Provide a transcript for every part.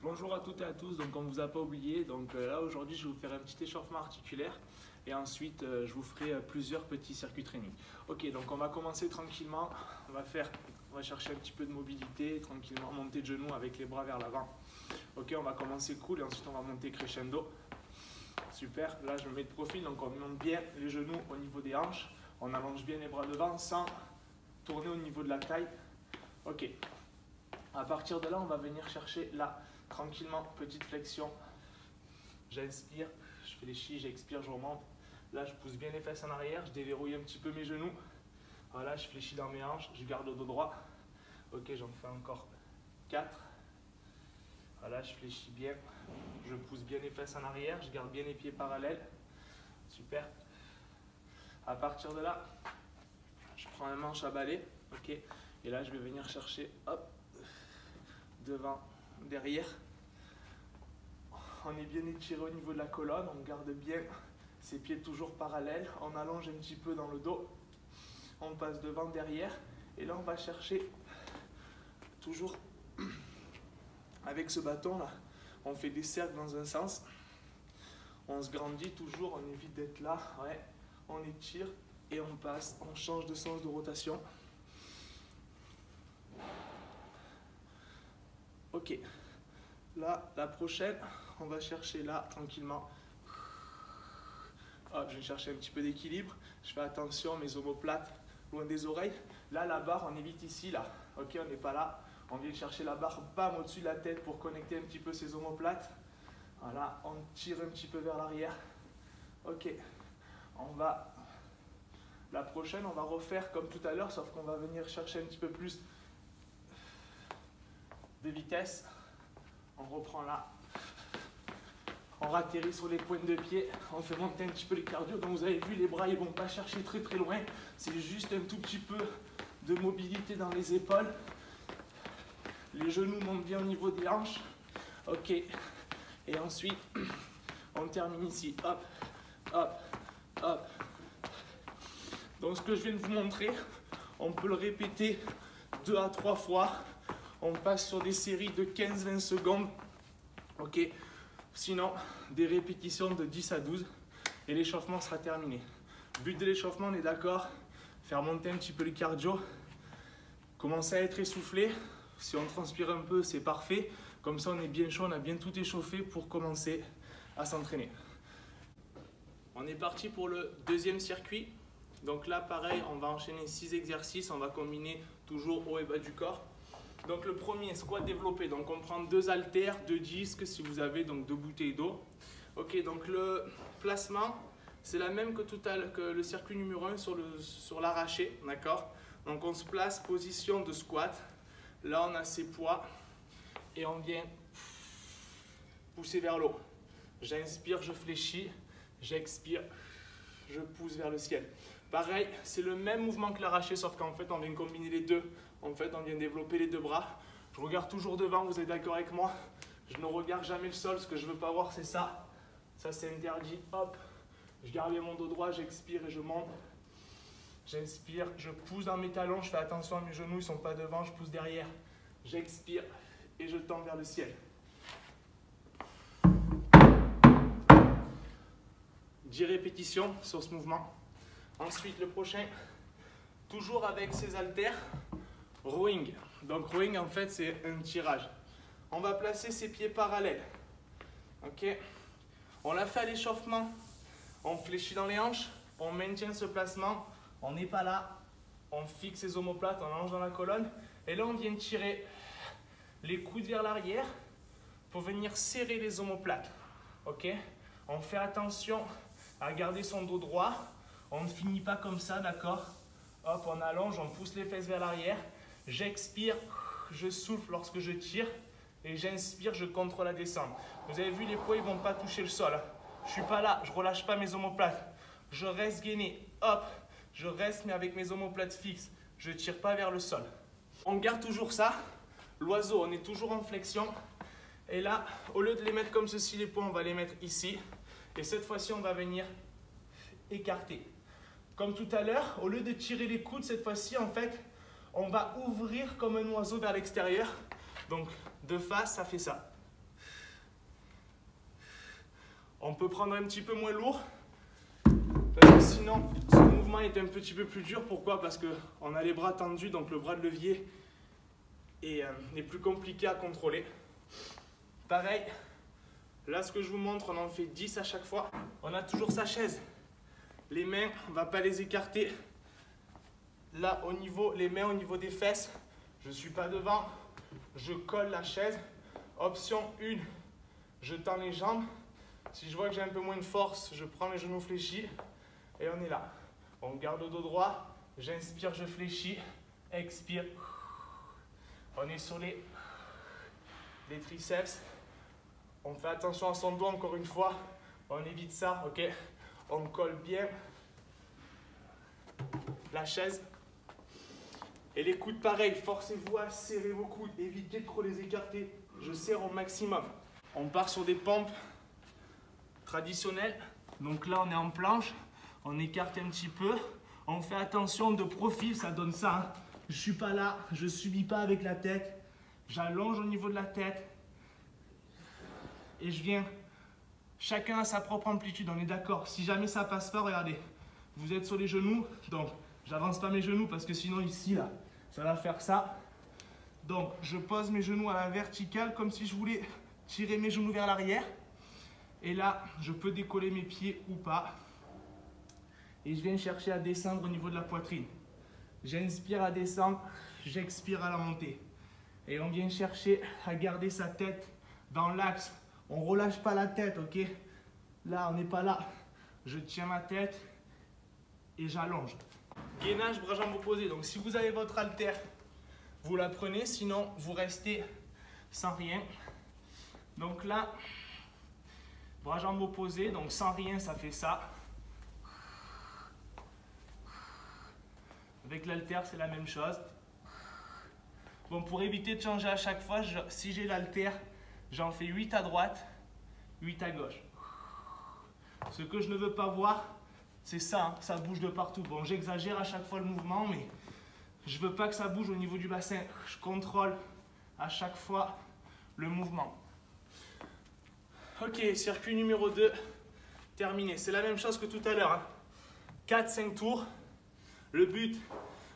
Bonjour à toutes et à tous, donc on ne vous a pas oublié, donc là aujourd'hui je vais vous faire un petit échauffement articulaire et ensuite je vous ferai plusieurs petits circuits training. Ok, donc on va commencer tranquillement, on va chercher un petit peu de mobilité, tranquillement monter de genoux avec les bras vers l'avant. Ok, on va commencer cool et ensuite on va monter crescendo. Super, là je me mets de profil, donc on monte bien les genoux au niveau des hanches, on allonge bien les bras devant sans tourner au niveau de la taille. Ok, à partir de là on va venir chercher là. Tranquillement, petite flexion, j'inspire, je fais les chevilles, j'expire, je remonte. Là, je pousse bien les fesses en arrière, je déverrouille un petit peu mes genoux. Voilà, je fléchis dans mes hanches, je garde le dos droit. Ok, j'en fais encore 4. Voilà, je fléchis bien, je pousse bien les fesses en arrière, je garde bien les pieds parallèles. Super. À partir de là, je prends un manche à balai. Ok, et là, je vais venir chercher, hop, devant, derrière. On est bien étiré au niveau de la colonne, on garde bien ses pieds toujours parallèles, on allonge un petit peu dans le dos, on passe devant, derrière, et là on va chercher toujours avec ce bâton là, on fait des cercles dans un sens, on se grandit toujours, on évite d'être là, ouais, on étire et on passe, on change de sens de rotation. Ok, là la prochaine, on va chercher là tranquillement. Hop, je vais chercher un petit peu d'équilibre. Je fais attention, mes omoplates loin des oreilles. Là, la barre, on évite ici, là. Ok, on n'est pas là. On vient chercher la barre, bam, au-dessus de la tête pour connecter un petit peu ses omoplates. Voilà, on tire un petit peu vers l'arrière. Ok, on va. La prochaine, on va refaire comme tout à l'heure, sauf qu'on va venir chercher un petit peu plus de vitesse. On reprend là. On ratterrit sur les pointes de pied, on fait monter un petit peu le cardio. Donc vous avez vu, les bras ils ne vont pas chercher très très loin. C'est juste un tout petit peu de mobilité dans les épaules. Les genoux montent bien au niveau des hanches. Ok. Et ensuite, on termine ici. Hop, hop, hop. Donc ce que je viens de vous montrer, on peut le répéter 2 à 3 fois. On passe sur des séries de 15-20 secondes. Ok. Sinon, des répétitions de 10 à 12 et l'échauffement sera terminé. But de l'échauffement, on est d'accord, faire monter un petit peu le cardio, commencer à être essoufflé. Si on transpire un peu, c'est parfait. Comme ça, on est bien chaud, on a bien tout échauffé pour commencer à s'entraîner. On est parti pour le deuxième circuit. Donc là, pareil, on va enchaîner 6 exercices. On va combiner toujours haut et bas du corps. Donc le premier, squat développé. Donc on prend 2 haltères, 2 disques si vous avez, donc 2 bouteilles d'eau. Ok, donc le placement, c'est la même que tout à l'heure, que le circuit numéro 1 sur l'arraché, d'accord. Donc on se place, position de squat. Là on a ses poids et on vient pousser vers l'eau. J'inspire, je fléchis, j'expire, je pousse vers le ciel. Pareil, c'est le même mouvement que l'arraché, sauf qu'en fait on vient combiner les deux. En fait, on vient développer les 2 bras. Je regarde toujours devant, vous êtes d'accord avec moi? Je ne regarde jamais le sol, ce que je ne veux pas voir, c'est ça. Ça, c'est interdit. Hop, je garde bien mon dos droit, j'expire et je monte. J'inspire, je pousse dans mes talons, je fais attention à mes genoux, ils ne sont pas devant, je pousse derrière. J'expire et je tends vers le ciel. 10 répétitions sur ce mouvement. Ensuite, le prochain, toujours avec ces haltères. Rowing. Donc rowing en fait c'est un tirage. On va placer ses pieds parallèles. Ok. On l'a fait à l'échauffement. On fléchit dans les hanches. On maintient ce placement. On n'est pas là. On fixe ses omoplates. On allonge dans la colonne. Et là on vient tirer les coudes vers l'arrière pour venir serrer les omoplates. Ok. On fait attention à garder son dos droit. On ne finit pas comme ça, d'accord. Hop, on allonge, on pousse les fesses vers l'arrière. J'expire, je souffle lorsque je tire et j'inspire, je contrôle la descente. Vous avez vu, les poids, ils ne vont pas toucher le sol. Je ne suis pas là, je ne relâche pas mes omoplates. Je reste gainé, hop, je reste mais avec mes omoplates fixes. Je ne tire pas vers le sol. On garde toujours ça. L'oiseau, on est toujours en flexion. Et là, au lieu de les mettre comme ceci, les poids, on va les mettre ici. Et cette fois-ci, on va venir écarter. Comme tout à l'heure, au lieu de tirer les coudes, cette fois-ci, en fait, on va ouvrir comme un oiseau vers l'extérieur. Donc, de face, ça fait ça. On peut prendre un petit peu moins lourd. Parce que sinon, ce mouvement est un petit peu plus dur. Pourquoi? Parce qu'on a les bras tendus, donc le bras de levier est plus compliqué à contrôler. Pareil, là ce que je vous montre, on en fait 10 à chaque fois. On a toujours sa chaise. Les mains, on ne va pas les écarter. Là, les mains au niveau des fesses, je ne suis pas devant. Je colle la chaise. Option 1, je tends les jambes. Si je vois que j'ai un peu moins de force, je prends les genoux fléchis. Et on est là. On garde le dos droit. J'inspire, je fléchis. Expire. On est sur les triceps. On fait attention à son dos encore une fois. On évite ça, ok? On colle bien la chaise. Et les coudes, pareil. Forcez-vous à serrer vos coudes. Évitez de trop les écarter. Je serre au maximum. On part sur des pompes traditionnelles. Donc là, on est en planche. On écarte un petit peu. On fait attention de profil, ça donne ça. Hein. Je ne suis pas là. Je ne subis pas avec la tête. J'allonge au niveau de la tête. Et je viens. Chacun a sa propre amplitude, on est d'accord. Si jamais ça passe pas, regardez. Vous êtes sur les genoux. Donc, j'avance pas mes genoux parce que sinon, ici, là, ça va faire ça. Donc, je pose mes genoux à la verticale comme si je voulais tirer mes genoux vers l'arrière. Et là, je peux décoller mes pieds ou pas. Et je viens chercher à descendre au niveau de la poitrine. J'inspire à descendre, j'expire à la monter. Et on vient chercher à garder sa tête dans l'axe. On ne relâche pas la tête, ok? Là, on n'est pas là. Je tiens ma tête et j'allonge. Gainage, bras jambes opposés. Donc, si vous avez votre haltère, vous la prenez. Sinon, vous restez sans rien. Donc là, bras jambes opposés. Donc, sans rien, ça fait ça. Avec l'haltère, c'est la même chose. Bon, pour éviter de changer à chaque fois, si j'ai l'haltère, j'en fais 8 à droite, 8 à gauche. Ce que je ne veux pas voir, c'est ça, hein, ça bouge de partout. Bon, j'exagère à chaque fois le mouvement, mais je ne veux pas que ça bouge au niveau du bassin. Je contrôle à chaque fois le mouvement. Ok, circuit numéro 2, terminé. C'est la même chose que tout à l'heure. Hein. 4-5 tours. Le but,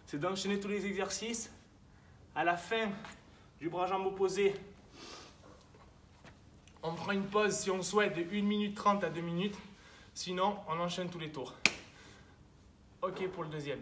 c'est d'enchaîner tous les exercices. À la fin du bras jambes opposés, on prend une pause si on souhaite de 1 minute 30 à 2 minutes. Sinon, on enchaîne tous les tours. Ok pour le deuxième.